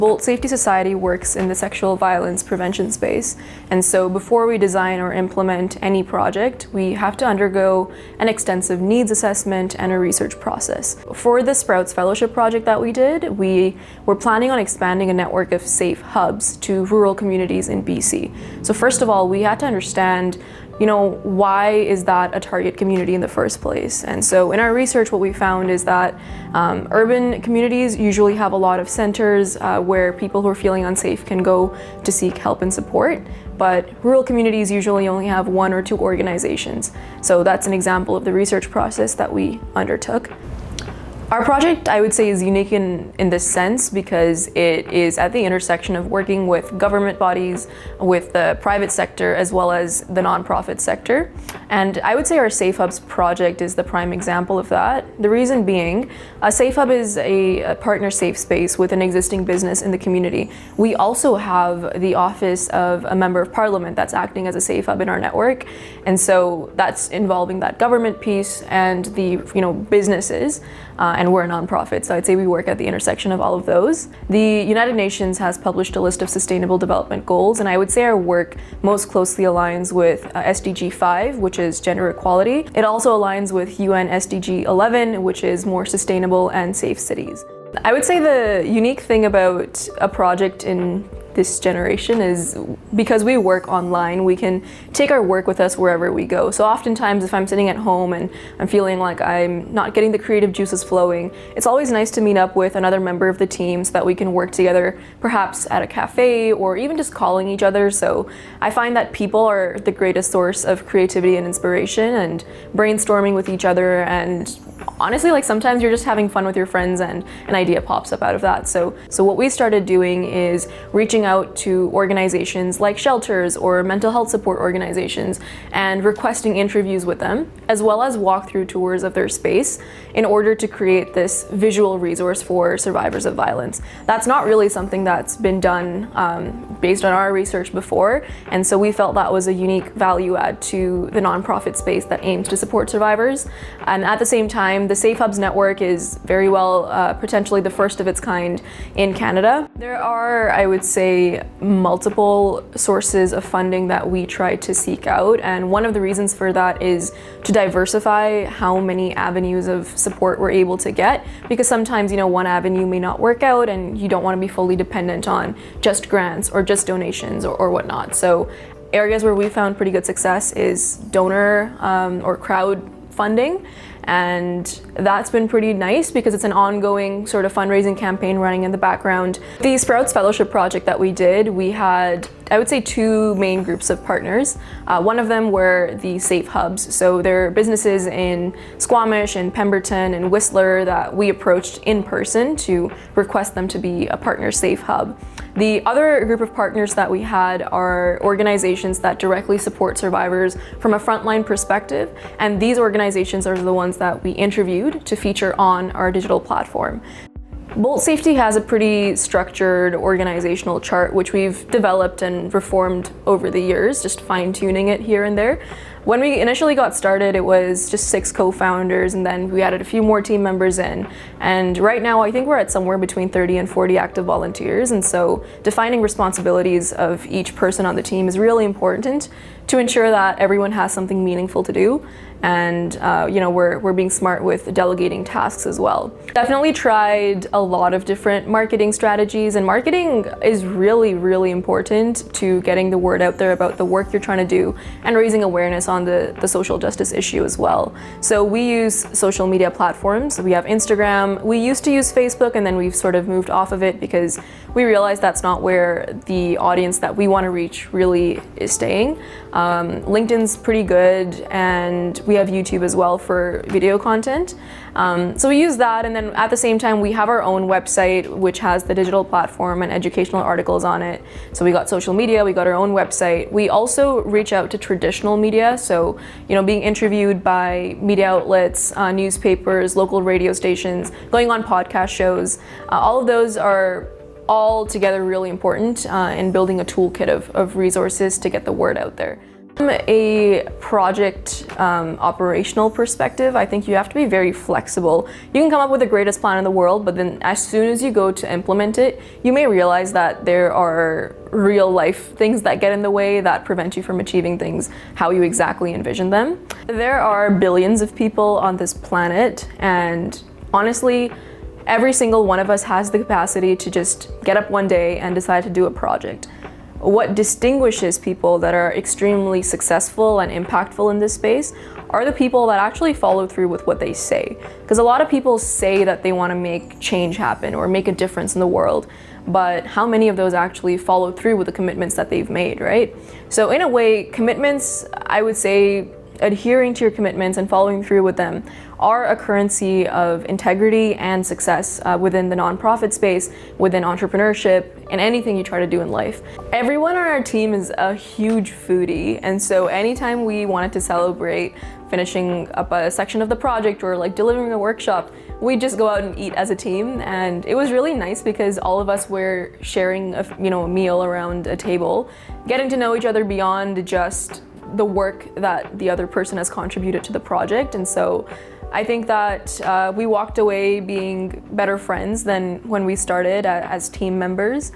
Bolt Safety Society works in the sexual violence prevention space, and so before we design or implement any project, we have to undergo an extensive needs assessment and a research process. For the Sprouts Fellowship project that we did, we were planning on expanding a network of safe hubs to rural communities in BC. So first of all, we had to understand why is that a target community in the first place? And so in our research, what we found is that urban communities usually have a lot of centers where people who are feeling unsafe can go to seek help and support, but rural communities usually only have one or two organizations. So that's an example of the research process that we undertook. Our project, I would say, is unique in this sense because it is at the intersection of working with government bodies, with the private sector, as well as the nonprofit sector. And I would say our Safe Hubs project is the prime example of that. The reason being, a Safe Hub is a partner safe space with an existing business in the community. We also have the office of a member of parliament that's acting as a Safe Hub in our network. And so that's involving that government piece and the businesses. And we're a nonprofit, so I'd say we work at the intersection of all of those. The United Nations has published a list of sustainable development goals, and I would say our work most closely aligns with SDG 5, which is gender equality. It also aligns with UN SDG 11, which is more sustainable and safe cities. I would say the unique thing about a project in this generation is because we work online, we can take our work with us wherever we go. So oftentimes if I'm sitting at home and I'm feeling like I'm not getting the creative juices flowing, it's always nice to meet up with another member of the team so that we can work together, perhaps at a cafe or even just calling each other. So I find that people are the greatest source of creativity and inspiration, and brainstorming with each other, and honestly, like sometimes you're just having fun with your friends and an idea pops up out of that. So what we started doing is reaching out to organizations like shelters or mental health support organizations and requesting interviews with them, as well as walkthrough tours of their space in order to create this visual resource for survivors of violence. That's not really something that's been done based on our research before, and so we felt that was a unique value add to the nonprofit space that aims to support survivors. And at the same time, the Safe Hubs network is very well potentially the first of its kind in Canada. There are, I would say, multiple sources of funding that we try to seek out, and one of the reasons for that is to diversify how many avenues of support we're able to get, because sometimes one avenue may not work out and you don't want to be fully dependent on just grants or just donations or whatnot. So areas where we found pretty good success is donor or crowd funding, and that's been pretty nice because it's an ongoing sort of fundraising campaign running in the background. The Sprouts Fellowship project that we did, we had, I would say, two main groups of partners. One of them were the Safe Hubs. So they're businesses in Squamish and Pemberton and Whistler that we approached in person to request them to be a partner Safe Hub. The other group of partners that we had are organizations that directly support survivors from a frontline perspective, and these organizations are the ones that we interviewed to feature on our digital platform. Bolt Safety has a pretty structured organizational chart, which we've developed and reformed over the years, just fine-tuning it here and there. When we initially got started, it was just 6 co-founders, and then we added a few more team members in. And right now, I think we're at somewhere between 30 and 40 active volunteers. And so defining responsibilities of each person on the team is really important to ensure that everyone has something meaningful to do. And we're being smart with delegating tasks as well. Definitely tried a lot of different marketing strategies, and marketing is really, really important to getting the word out there about the work you're trying to do and raising awareness on the social justice issue as well. So we use social media platforms. We have Instagram. We used to use Facebook, and then we've sort of moved off of it because we realized that's not where the audience that we want to reach really is staying. LinkedIn's pretty good, and we have YouTube as well for video content. So we use that, and then at the same time we have our own website which has the digital platform and educational articles on it. So we got social media, we got our own website. We also reach out to traditional media, so being interviewed by media outlets, newspapers, local radio stations, going on podcast shows. All of those are all together really important in building a toolkit of resources to get the word out there. From a project operational perspective, I think you have to be very flexible. You can come up with the greatest plan in the world, but then as soon as you go to implement it, you may realize that there are real life things that get in the way that prevent you from achieving things how you exactly envision them. There are billions of people on this planet, and honestly, every single one of us has the capacity to just get up one day and decide to do a project. What distinguishes people that are extremely successful and impactful in this space are the people that actually follow through with what they say. Because a lot of people say that they want to make change happen or make a difference in the world, but how many of those actually follow through with the commitments that they've made, right? So in a way, commitments, I would say, adhering to your commitments and following through with them are a currency of integrity and success within the nonprofit space, within entrepreneurship, and anything you try to do in life. Everyone on our team is a huge foodie, and so anytime we wanted to celebrate finishing up a section of the project or like delivering a workshop, we just go out and eat as a team. And it was really nice because all of us were sharing a meal around a table, getting to know each other beyond just the work that the other person has contributed to the project. And so I think that we walked away being better friends than when we started as team members.